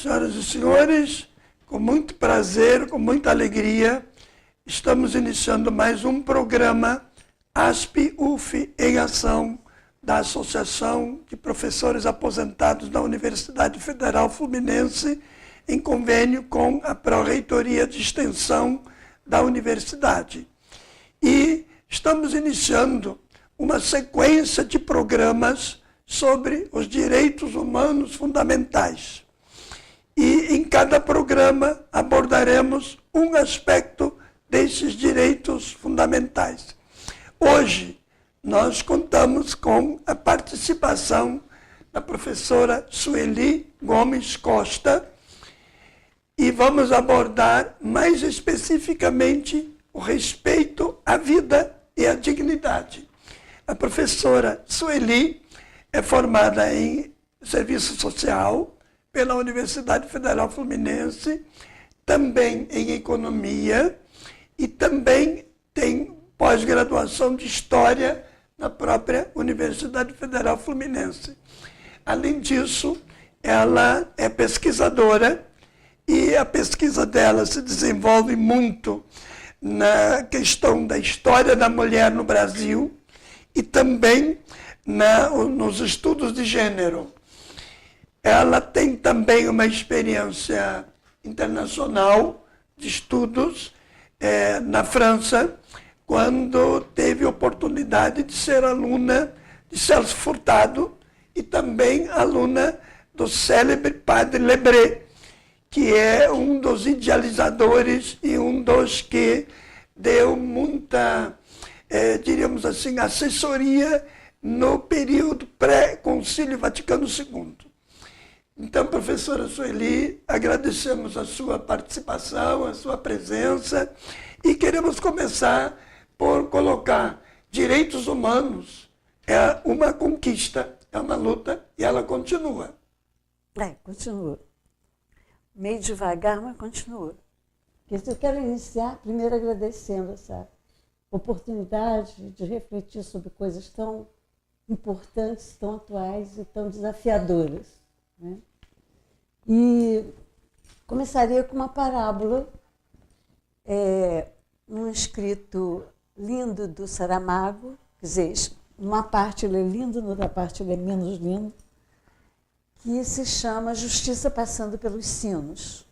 Senhoras e senhores, com muito prazer, com muita alegria, estamos iniciando mais um programa ASP-UF em Ação, da Associação de Professores Aposentados da Universidade Federal Fluminense, em convênio com a Pró-Reitoria de Extensão da Universidade. E estamos iniciando uma sequência de programas sobre os direitos humanos fundamentais. E em cada programa abordaremos um aspecto desses direitos fundamentais. Hoje, nós contamos com a participação da professora Sueli Gomes Costa e vamos abordar mais especificamente o respeito à vida e à dignidade. A professora Sueli é formada em Serviço Social pela Universidade Federal Fluminense, também em Economia e também tem pós-graduação de História na própria Universidade Federal Fluminense. Além disso, ela é pesquisadora e a pesquisa dela se desenvolve muito na questão da história da mulher no Brasil e também nos estudos de gênero. Ela tem também uma experiência internacional de estudos na França, quando teve oportunidade de ser aluna de Celso Furtado e também aluna do célebre Padre Lebré, que é um dos idealizadores e um dos que deu muita, diríamos assim, assessoria no período pré-Concílio Vaticano II. Então, professora Sueli, agradecemos a sua participação, a sua presença e queremos começar por colocar direitos humanos é uma conquista, é uma luta e ela continua. Continua. Meio devagar, mas continua. Eu quero iniciar primeiro agradecendo essa oportunidade de refletir sobre coisas tão importantes, tão atuais e tão desafiadoras, né? E começaria com uma parábola, um escrito lindo do Saramago, quer dizer, uma parte ele é lindo, noutra parte ele é menos lindo, que se chama Justiça Passando pelos Sinos.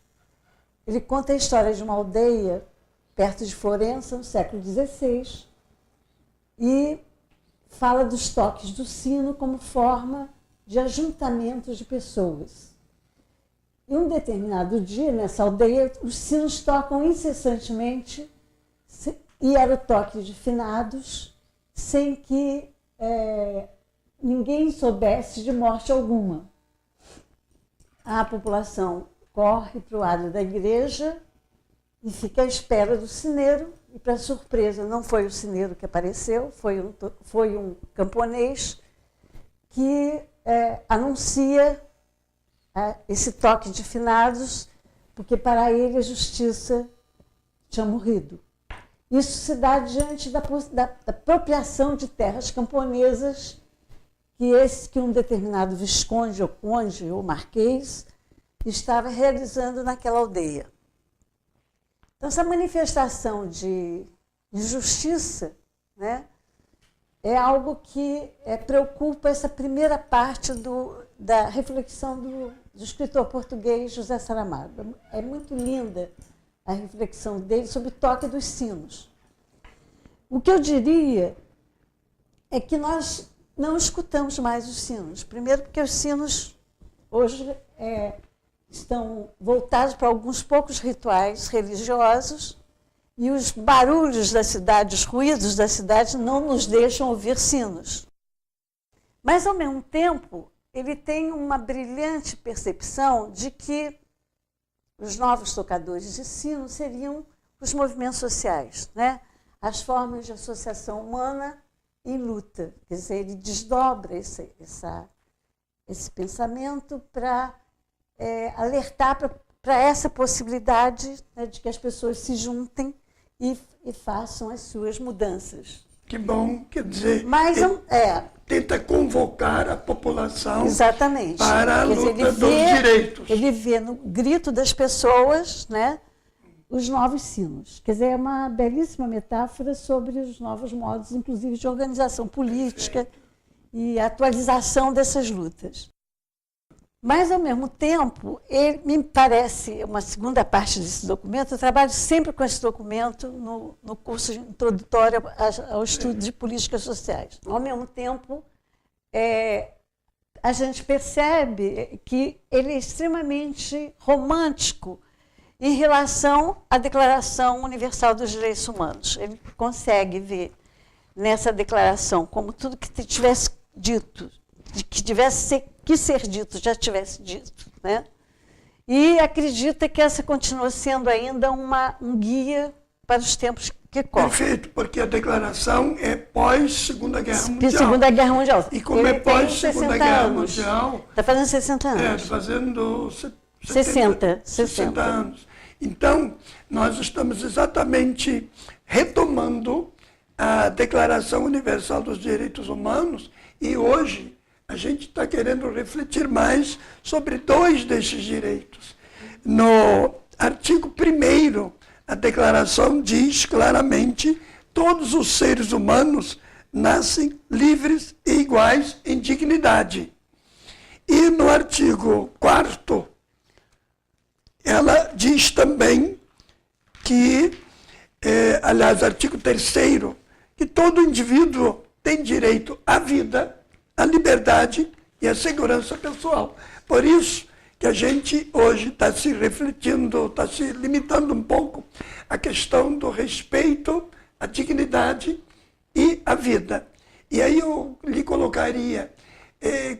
Ele conta a história de uma aldeia perto de Florença, no século XVI, e fala dos toques do sino como forma de ajuntamento de pessoas. Em um determinado dia, nessa aldeia, os sinos tocam incessantemente e era o toque de finados, sem que ninguém soubesse de morte alguma. A população corre para o lado da igreja e fica à espera do sineiro, e, para surpresa, não foi o sineiro que apareceu, foi um camponês que anuncia esse toque de finados, porque para ele a justiça tinha morrido. Isso se dá diante da apropriação de terras camponesas que um determinado visconde, ou conde, ou marquês, estava realizando naquela aldeia. Então, essa manifestação de injustiça, né, é algo que preocupa essa primeira parte da reflexão do escritor português José Saramago. É muito linda a reflexão dele sobre o toque dos sinos. O que eu diria é que nós não escutamos mais os sinos. Primeiro porque os sinos hoje estão voltados para alguns poucos rituais religiosos e os barulhos da cidade, os ruídos da cidade não nos deixam ouvir sinos. Mas, ao mesmo tempo, ele tem uma brilhante percepção de que os novos tocadores de sino seriam os movimentos sociais, né? As formas de associação humana em luta. Quer dizer, ele desdobra esse pensamento para alertar para essa possibilidade, né, de que as pessoas se juntem e façam as suas mudanças. Que bom, quer dizer... Mas tenta convocar a população Exatamente. para a Quer dizer, luta dos direitos. Ele vê no grito das pessoas, né, os novos sinos. Quer dizer, é uma belíssima metáfora sobre os novos modos, inclusive de organização política e atualização dessas lutas. Mas, ao mesmo tempo, ele, me parece, uma segunda parte desse documento, eu trabalho sempre com esse documento no curso introdutório ao estudo de políticas sociais. Ao mesmo tempo, a gente percebe que ele é extremamente romântico em relação à Declaração Universal dos Direitos Humanos. Ele consegue ver nessa declaração como tudo que tivesse dito, que tivesse que ser dito, já tivesse dito, né? E acredita que essa continua sendo ainda um guia para os tempos que correm. Perfeito, porque a declaração é pós-Segunda Guerra Mundial. Segunda Guerra Mundial. E como é pós-Segunda Guerra Mundial... Está fazendo 60 anos. Está fazendo 60 anos. Então, nós estamos exatamente retomando a Declaração Universal dos Direitos Humanos e hoje a gente está querendo refletir mais sobre dois desses direitos. No artigo 1º, a declaração diz claramente: todos os seres humanos nascem livres e iguais em dignidade. E no artigo 4º, ela diz também que, aliás, artigo 3º, que todo indivíduo tem direito à vida, a liberdade e a segurança pessoal. Por isso que a gente hoje está se refletindo, está se limitando um pouco à questão do respeito à dignidade e à vida. E aí eu lhe colocaria,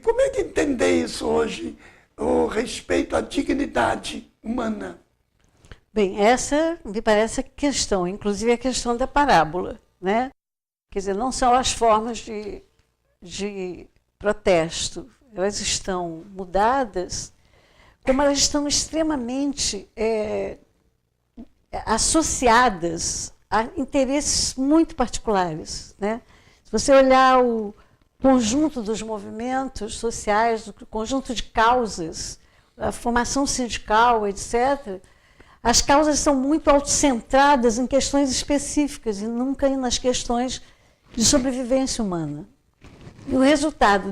como é que entender isso hoje, o respeito à dignidade humana? Bem, essa me parece a questão, inclusive a questão da parábola, né? Quer dizer, não são as formas de protesto, elas estão mudadas, como elas estão extremamente associadas a interesses muito particulares, né? Se você olhar o conjunto dos movimentos sociais, o conjunto de causas, a formação sindical, etc., as causas são muito autocentradas em questões específicas e nunca nas questões de sobrevivência humana. E o resultado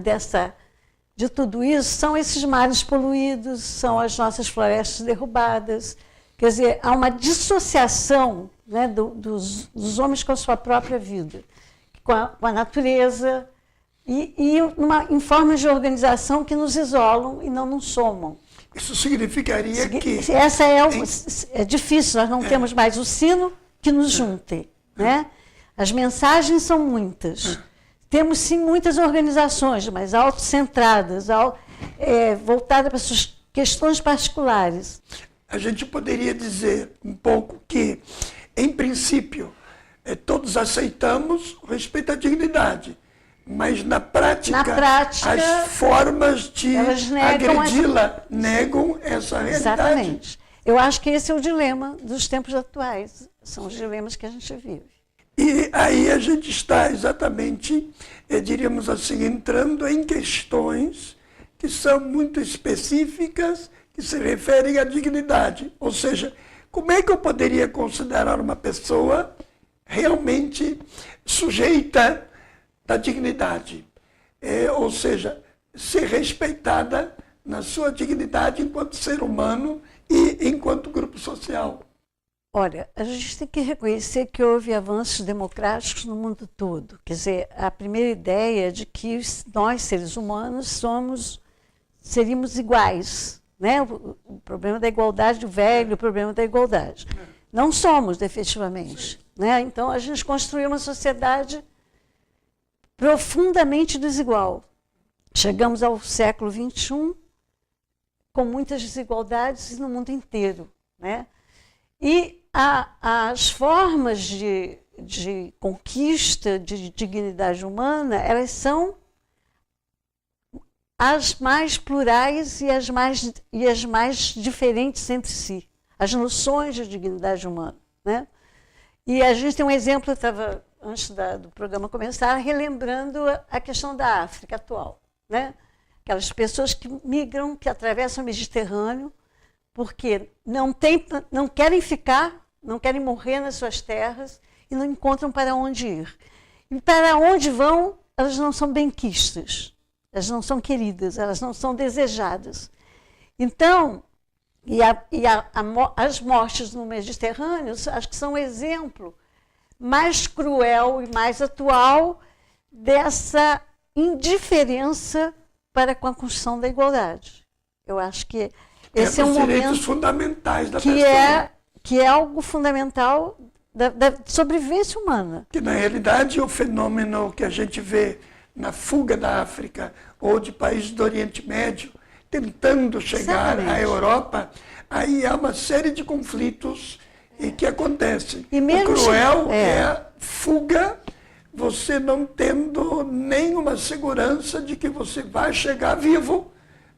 de tudo isso são esses mares poluídos, são as nossas florestas derrubadas. Quer dizer, há uma dissociação, né, dos homens com a sua própria vida, com a natureza, em formas de organização que nos isolam e não nos somam. Isso significaria que... Essa é difícil, nós não temos mais o sino que nos junte, né? As mensagens são muitas. Temos, sim, muitas organizações, mas autocentradas, voltadas para suas questões particulares. A gente poderia dizer um pouco que, em princípio, todos aceitamos o respeito à dignidade, mas na prática as formas de agredi-la negam essa realidade. Exatamente. Eu acho que esse é o dilema dos tempos atuais, são os dilemas que a gente vive. E aí a gente está exatamente, diríamos assim, entrando em questões que são muito específicas, que se referem à dignidade. Ou seja, como é que eu poderia considerar uma pessoa realmente sujeita da dignidade? Ou seja, ser respeitada na sua dignidade enquanto ser humano e enquanto grupo social. Olha, a gente tem que reconhecer que houve avanços democráticos no mundo todo. Quer dizer, a primeira ideia de que nós, seres humanos, seríamos iguais, né? O problema da igualdade, o velho problema da igualdade. Não somos, efetivamente, né? Então, a gente construiu uma sociedade profundamente desigual. Chegamos ao século XXI com muitas desigualdades no mundo inteiro, né? E as formas de conquista de dignidade humana, elas são as mais plurais e as mais diferentes entre si. As noções de dignidade humana, né? E a gente tem um exemplo, eu estava antes do programa começar, relembrando a questão da África atual, né? Aquelas pessoas que migram, que atravessam o Mediterrâneo, porque não querem ficar, não querem morrer nas suas terras e não encontram para onde ir. E para onde vão, elas não são benquistas, elas não são queridas, elas não são desejadas. Então, as mortes no Mediterrâneo, acho que são um exemplo mais cruel e mais atual dessa indiferença para com a construção da igualdade. Eu acho que esse é um momento direitos fundamentais da pessoa. Que é algo fundamental da sobrevivência humana. Que, na realidade, o fenômeno que a gente vê na fuga da África ou de países do Oriente Médio, tentando chegar à Europa, aí há uma série de conflitos que acontecem. O cruel é a fuga, você não tendo nenhuma segurança de que você vai chegar vivo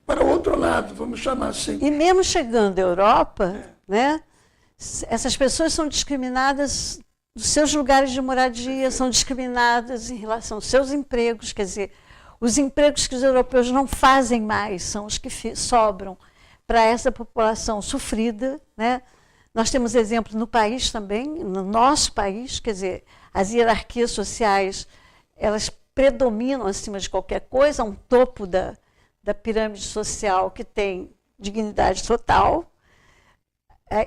para o outro lado, vamos chamar assim. E mesmo chegando à Europa, né, essas pessoas são discriminadas dos seus lugares de moradia, são discriminadas em relação aos seus empregos, quer dizer, os empregos que os europeus não fazem mais são os que sobram para essa população sofrida, né? Nós temos exemplos no país também, no nosso país, quer dizer, as hierarquias sociais, elas predominam acima de qualquer coisa, há um topo da pirâmide social que tem dignidade total,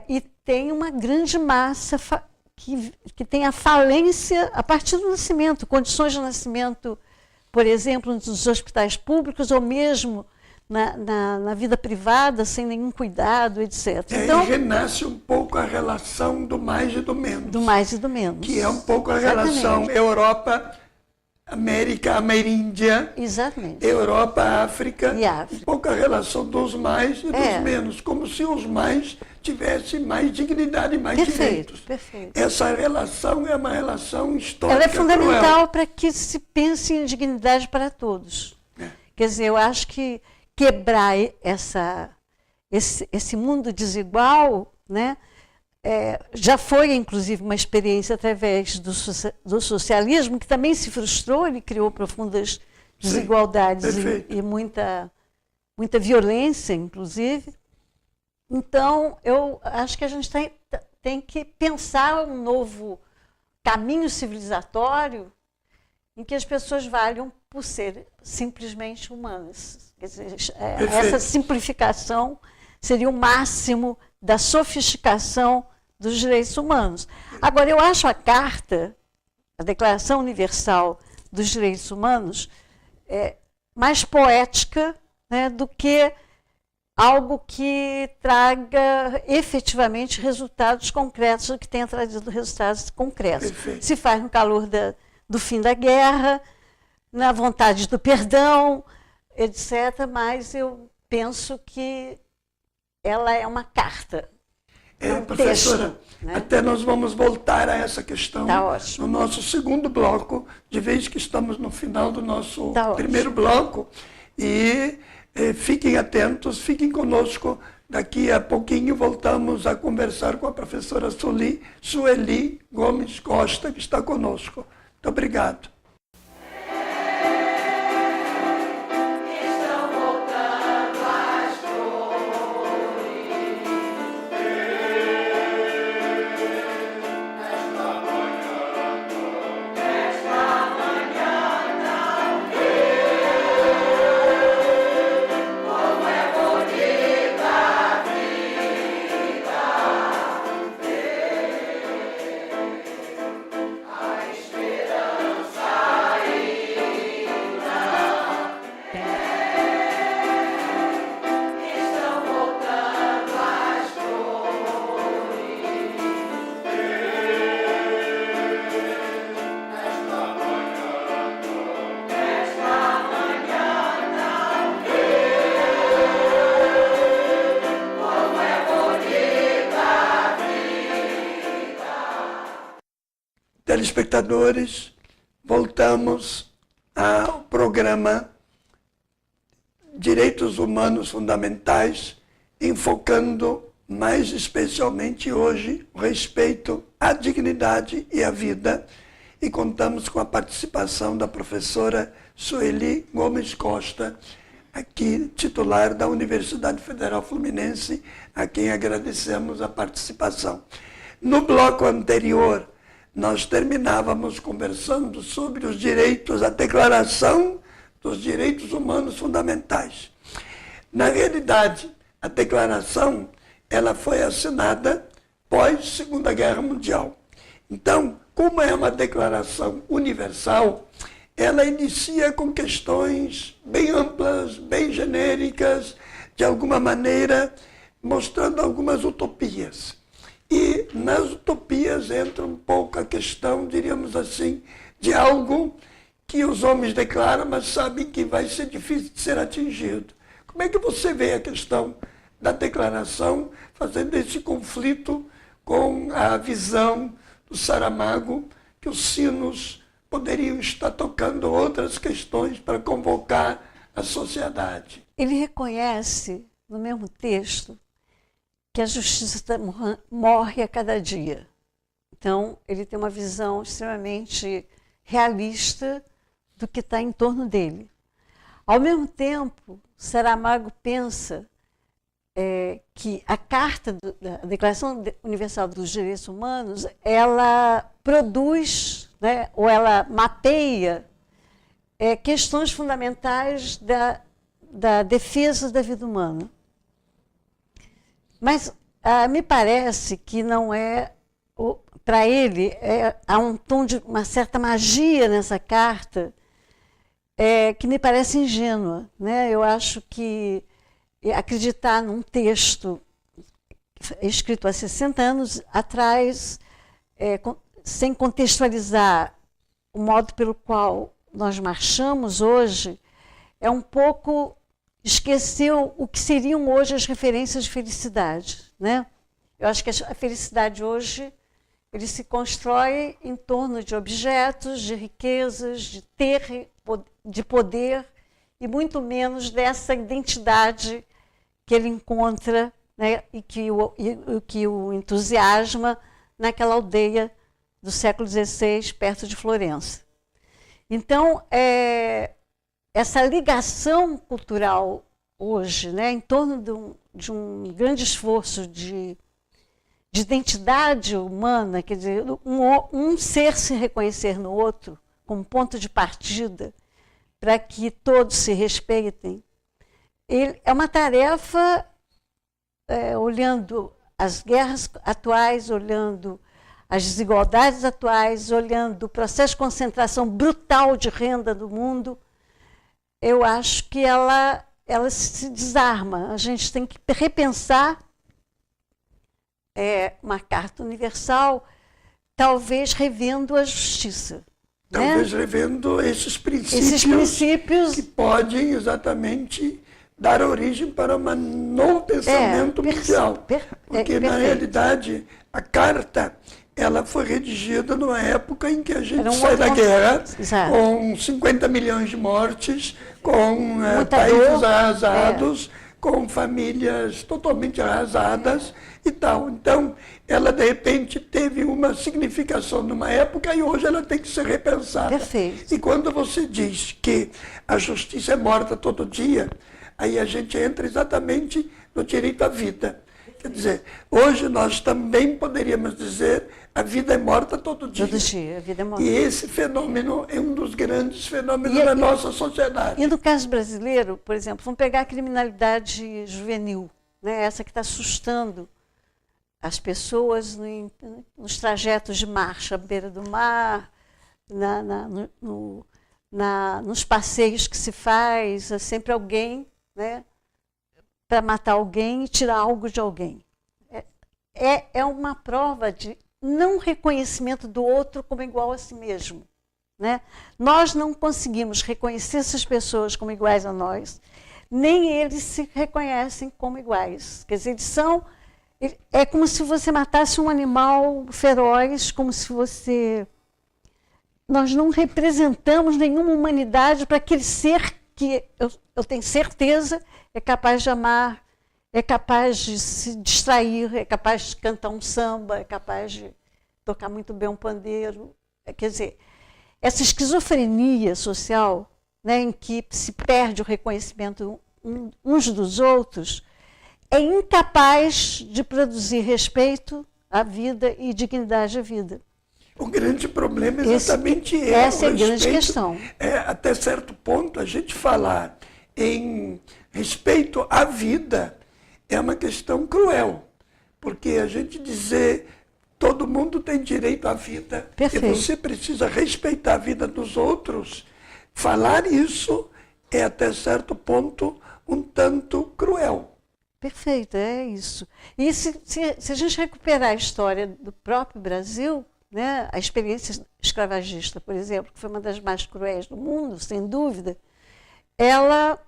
e tem uma grande massa que tem a falência a partir do nascimento, condições de nascimento, por exemplo, nos hospitais públicos ou mesmo na vida privada, sem nenhum cuidado, etc. Então, aí renasce um pouco a relação do mais e do menos. Do mais e do menos. Que é um pouco a relação Europa, América, Ameríndia, exatamente. Europa, África, e África. Um pouco a relação dos mais e dos menos, como se os mais tivessem mais dignidade e mais direitos. Perfeito. Essa relação é uma relação histórica. Ela é fundamental para que se pense em dignidade para todos. Quer dizer, eu acho que quebrar esse mundo desigual, né, já foi, inclusive, uma experiência através do socialismo, que também se frustrou, ele criou profundas desigualdades e muita violência, inclusive. Então, eu acho que a gente tem que pensar um novo caminho civilizatório em que as pessoas valham por ser simplesmente humanas. Quer dizer, essa simplificação seria o máximo da sofisticação dos direitos humanos. Agora, eu acho a Carta, a Declaração Universal dos Direitos Humanos, mais poética, né, do que algo que traga efetivamente resultados concretos, ou que tenha trazido resultados concretos. Perfeito. Se faz no calor do fim da guerra, na vontade do perdão, etc., mas eu penso que ela é uma carta. Professora, texto, né? Até nós vamos voltar a essa questão no nosso segundo bloco, de vez que estamos no final do nosso primeiro ótimo. bloco. E fiquem atentos, fiquem conosco. Daqui a pouquinho voltamos a conversar com a professora Sueli Gomes Costa, que está conosco. Muito obrigado. Telespectadores, voltamos ao programa Direitos Humanos Fundamentais, enfocando mais especialmente hoje o respeito à dignidade e à vida. e contamos com a participação da professora Sueli Gomes Costa, aqui titular da Universidade Federal Fluminense, a quem agradecemos a participação. No bloco anterior, nós terminávamos conversando sobre os direitos, a Declaração dos Direitos Humanos Fundamentais. Na realidade, a declaração ela foi assinada pós Segunda Guerra Mundial. Então, como é uma declaração universal, ela inicia com questões bem amplas, bem genéricas, de alguma maneira mostrando algumas utopias. E nas utopias entra um pouco a questão, diríamos assim, de algo que os homens declaram, mas sabem que vai ser difícil de ser atingido. Como é que você vê a questão da declaração fazendo esse conflito com a visão do Saramago, que os sinos poderiam estar tocando outras questões para convocar a sociedade? Ele reconhece, no mesmo texto, que a justiça morre a cada dia. Então, ele tem uma visão extremamente realista do que está em torno dele. Ao mesmo tempo, Saramago pensa que a Carta da Declaração Universal dos Direitos Humanos, ela produz, né, ou ela mapeia questões fundamentais da defesa da vida humana. Mas me parece que não é, para ele, há um tom de uma certa magia nessa carta que me parece ingênua, né? Eu acho que acreditar num texto escrito há 60 anos atrás, sem contextualizar o modo pelo qual nós marchamos hoje, é um pouco esqueceu o que seriam hoje as referências de felicidade, né? Eu acho que a felicidade hoje ele se constrói em torno de objetos, de riquezas, de poder, e muito menos dessa identidade que ele encontra, né, e que o entusiasma naquela aldeia do século XVI, perto de Florença. Então, essa ligação cultural hoje, né, em torno de um grande esforço de identidade humana, quer dizer, um ser se reconhecer no outro como ponto de partida para que todos se respeitem, é uma tarefa, olhando as guerras atuais, olhando as desigualdades atuais, olhando o processo de concentração brutal de renda do mundo. Eu acho que ela se desarma. A gente tem que repensar uma Carta Universal, talvez revendo a justiça. Talvez revendo esses princípios que podem exatamente dar origem para um novo pensamento mundial. Porque, na realidade, a Carta ela foi redigida numa época em que a gente sai da guerra, com 50 milhões de mortes, com países arrasados, com famílias totalmente arrasadas e tal. Então, ela, de repente, teve uma significação numa época e hoje ela tem que ser repensada. Perfeito. E quando você diz que a justiça é morta todo dia, aí a gente entra exatamente no direito à vida. Quer dizer, hoje nós também poderíamos dizer a vida é morta todo dia. Todo dia, a vida é morta. E esse fenômeno é um dos grandes fenômenos da nossa sociedade. E no caso brasileiro, por exemplo, vamos pegar a criminalidade juvenil, né? Essa que está assustando as pessoas nos trajetos de marcha à beira do mar, nos passeios que se faz, é sempre alguém, né, para matar alguém e tirar algo de alguém. É uma prova de não reconhecimento do outro como igual a si mesmo, né? Nós não conseguimos reconhecer essas pessoas como iguais a nós, nem eles se reconhecem como iguais. Quer dizer, eles são... É como se você matasse um animal feroz, como se você... Nós não representamos nenhuma humanidade para aquele ser que eu tenho certeza é capaz de amar, é capaz de se distrair, é capaz de cantar um samba, é capaz de tocar muito bem um pandeiro. Quer dizer, essa esquizofrenia social, né, em que se perde o reconhecimento uns dos outros, é incapaz de produzir respeito à vida e dignidade à vida. O grande problema é exatamente essa é a grande questão. Até certo ponto, a gente falar em respeito à vida é uma questão cruel, porque a gente dizer todo mundo tem direito à vida, Perfeito. e você precisa respeitar a vida dos outros, falar isso é até certo ponto um tanto cruel. Perfeito, é isso. E se a gente recuperar a história do próprio Brasil, né, a experiência escravagista, por exemplo, que foi uma das mais cruéis do mundo, sem dúvida, ela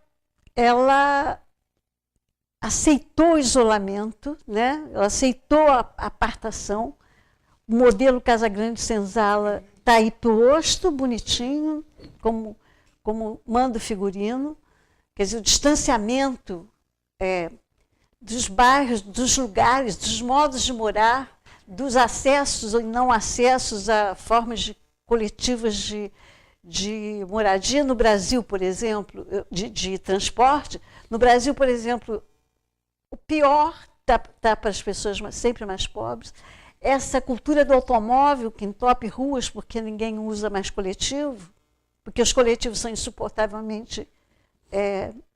aceitou o isolamento, né, ela aceitou a apartação. O modelo Casagrande-Senzala está aí posto, bonitinho, como manda o figurino. Quer dizer, o distanciamento dos bairros, dos lugares, dos modos de morar, dos acessos ou não acessos a formas coletivas de moradia no Brasil, por exemplo, de transporte. No Brasil, por exemplo, o pior está para as pessoas sempre mais pobres. Essa cultura do automóvel que entope ruas porque ninguém usa mais coletivo, porque os coletivos são insuportavelmente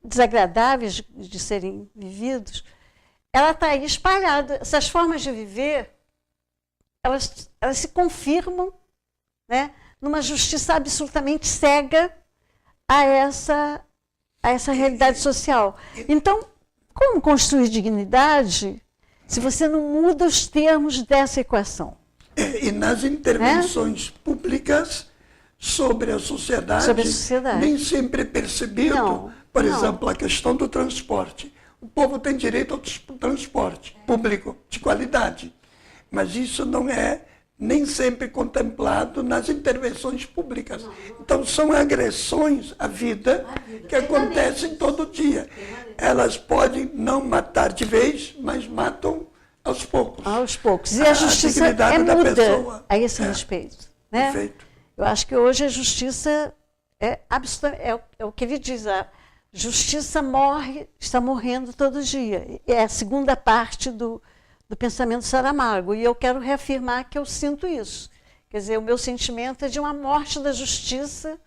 desagradáveis de serem vividos, ela está aí espalhada. Essas formas de viver, elas se confirmam, né, numa justiça absolutamente cega a essa realidade social. Então, como construir dignidade se você não muda os termos dessa equação? E nas intervenções públicas sobre a sociedade, nem sempre é percebido, por exemplo, a questão do transporte. O povo tem direito ao transporte público de qualidade, mas isso não é nem sempre contemplado nas intervenções públicas. Então, são agressões à vida que acontecem todo dia. Elas podem não matar de vez, mas matam aos poucos. Aos poucos. E a justiça é muda a esse respeito. Né? Perfeito. Eu acho que hoje a justiça é o que ele diz, a justiça está morrendo todo dia. É a segunda parte do pensamento Saramago. E eu quero reafirmar que eu sinto isso. Quer dizer, o meu sentimento é de uma morte da justiça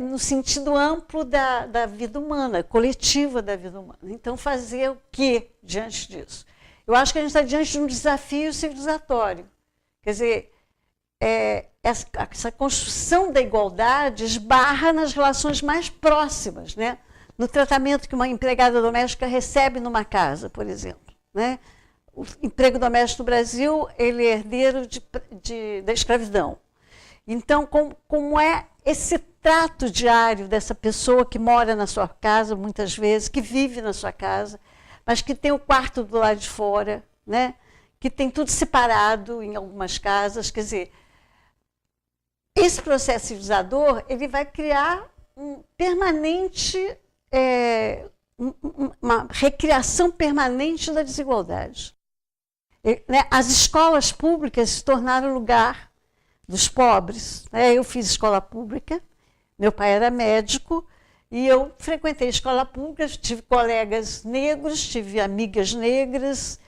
no sentido amplo da vida humana, coletiva da vida humana. Então, fazer o quê diante disso? Eu acho que a gente está diante de um desafio civilizatório. Quer dizer, essa construção da igualdade esbarra nas relações mais próximas, né? No tratamento que uma empregada doméstica recebe numa casa, por exemplo. Né? O emprego doméstico no Brasil, ele é herdeiro da escravidão. Então, como é esse trato diário dessa pessoa que mora na sua casa, muitas vezes, que vive na sua casa, mas que tem o quarto do lado de fora, né? Que tem tudo separado em algumas casas. Quer dizer, esse processo civilizador ele vai criar uma recriação permanente da desigualdade. As escolas públicas se tornaram lugar dos pobres. Eu fiz escola pública, meu pai era médico, e eu frequentei escola pública, tive colegas negros, tive amigas negras,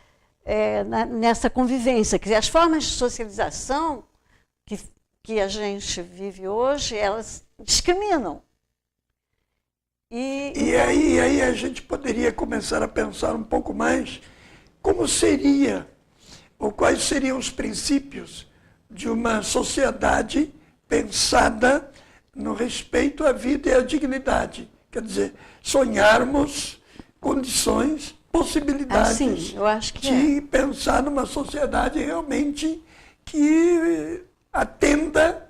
nessa convivência. Quer dizer, as formas de socialização que a gente vive hoje, elas discriminam. E aí a gente poderia começar a pensar um pouco mais como seria, ou quais seriam os princípios de uma sociedade pensada no respeito à vida e à dignidade. Quer dizer, sonharmos condições, possibilidades sim, eu acho que de pensar numa sociedade realmente que atenda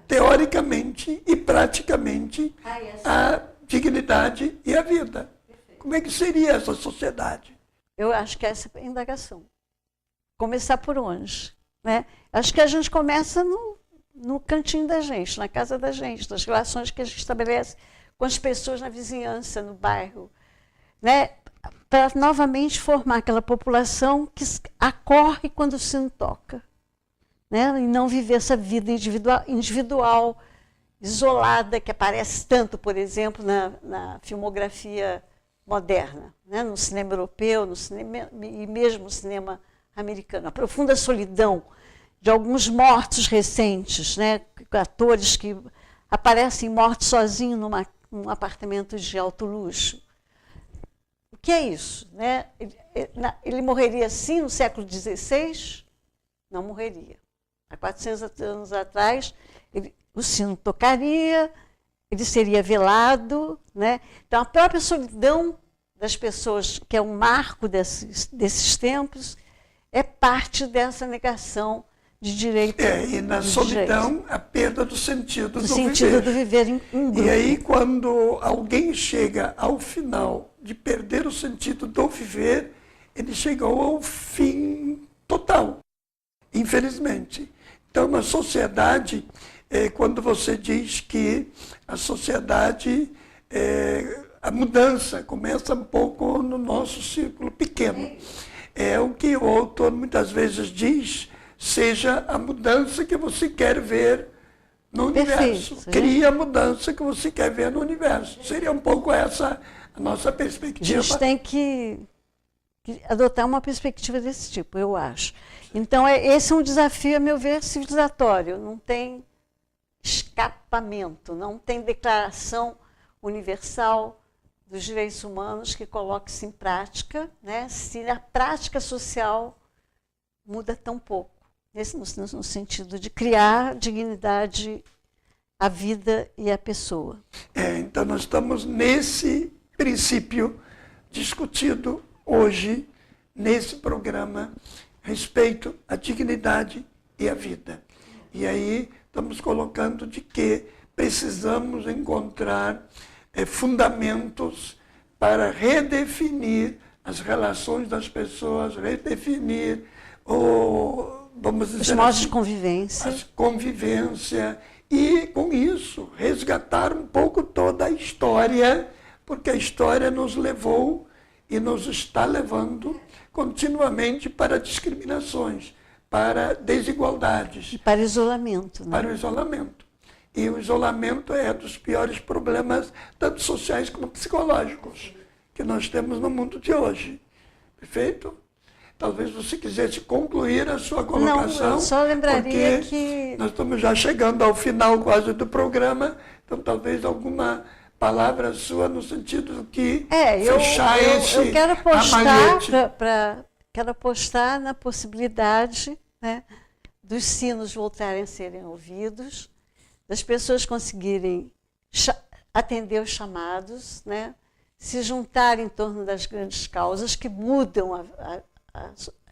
teoricamente e praticamente a dignidade e a vida. Como é que seria essa sociedade? Eu acho que essa é a indagação. Começar por onde? Né? Acho que a gente começa no cantinho da gente, na casa da gente, nas relações que a gente estabelece com as pessoas na vizinhança, no bairro, né? Para novamente formar aquela população que acorre quando o sino toca. né? E não viver essa vida individual, isolada, que aparece tanto, por exemplo, na filmografia moderna, né? No cinema europeu, no cinema, e mesmo no cinema americano. A profunda solidão de alguns mortos recentes, né? Atores que aparecem mortos sozinhos num apartamento de alto luxo. O que é isso? Né? Ele morreria assim no século XVI? Não morreria. Há 400 anos atrás, o sino tocaria, ele seria velado. Né? Então, a própria solidão das pessoas, que é um marco desses tempos, é parte dessa negação de direito. E na solidão, a perda do sentido do sentido viver. Do viver em grupo. E aí, quando alguém chega ao final de perder o sentido do viver, ele chegou ao fim total, infelizmente. Então, na sociedade, quando você diz que a sociedade, a mudança começa um pouco no nosso círculo pequeno. É o que o autor muitas vezes diz, seja a mudança que você quer ver no universo. Cria a mudança que você quer ver no universo. Seria um pouco essa a nossa perspectiva. A gente tem que adotar uma perspectiva desse tipo, eu acho. Então, esse é um desafio, a meu ver, civilizatório. Não tem escapamento, não tem declaração universal dos direitos humanos que coloque isso em prática, né? Se a prática social muda tão pouco. No sentido de criar dignidade à vida e à pessoa. Então, nós estamos nesse princípio discutido hoje, nesse programa, respeito à dignidade e à vida. E aí estamos colocando de que precisamos encontrar fundamentos para redefinir as relações das pessoas, redefinir vamos dizer os modos assim, de convivência. A convivência, e com isso resgatar um pouco toda a história, porque a história nos levou e nos está levando continuamente para discriminações, para desigualdades. E para isolamento. Né? Para o isolamento. E o isolamento é dos piores problemas, tanto sociais como psicológicos, que nós temos no mundo de hoje. Perfeito? Talvez você quisesse concluir a sua colocação. Não, eu só lembraria que... nós estamos já chegando ao final quase do programa, então talvez alguma palavra sua no sentido que fechar eu quero quero apostar na possibilidade, né, dos sinos voltarem a serem ouvidos, das pessoas conseguirem atender os chamados, né, se juntarem em torno das grandes causas que mudam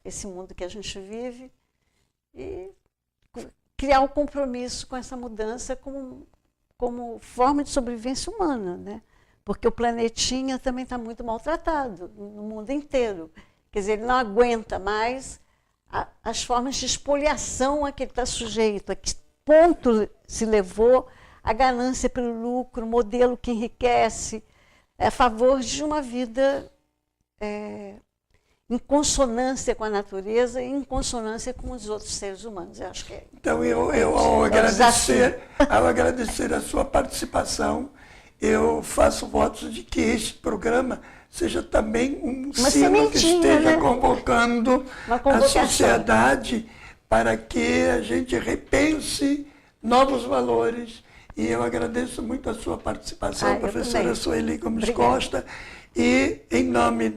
esse mundo que a gente vive e criar um compromisso com essa mudança como forma de sobrevivência humana, né? Porque o planetinha também está muito maltratado no mundo inteiro. Quer dizer, ele não aguenta mais as formas de espoliação a que ele está sujeito, a que ponto se levou a ganância pelo lucro, o modelo que enriquece, a favor de uma vida em consonância com a natureza e em consonância com os outros seres humanos. Eu acho que então, ao agradecer a sua participação, eu faço votos de que este programa seja também um sino que esteja convocando a sociedade para que a gente repense novos valores. E eu agradeço muito a sua participação, professora Sueli Gomes Costa, e em nome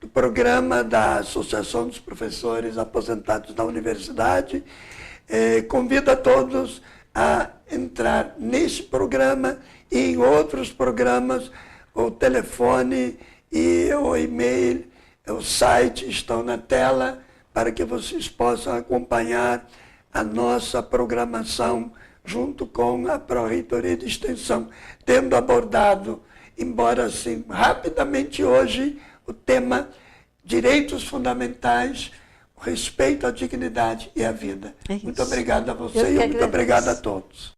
do programa da Associação dos Professores Aposentados da Universidade, convido a todos a entrar neste programa e em outros programas. O telefone e o e-mail, o site estão na tela para que vocês possam acompanhar a nossa programação junto com a Pró-Reitoria de Extensão, tendo abordado, embora assim rapidamente hoje, o tema direitos fundamentais, o respeito à dignidade e à vida. Muito obrigado a você e muito obrigado a todos.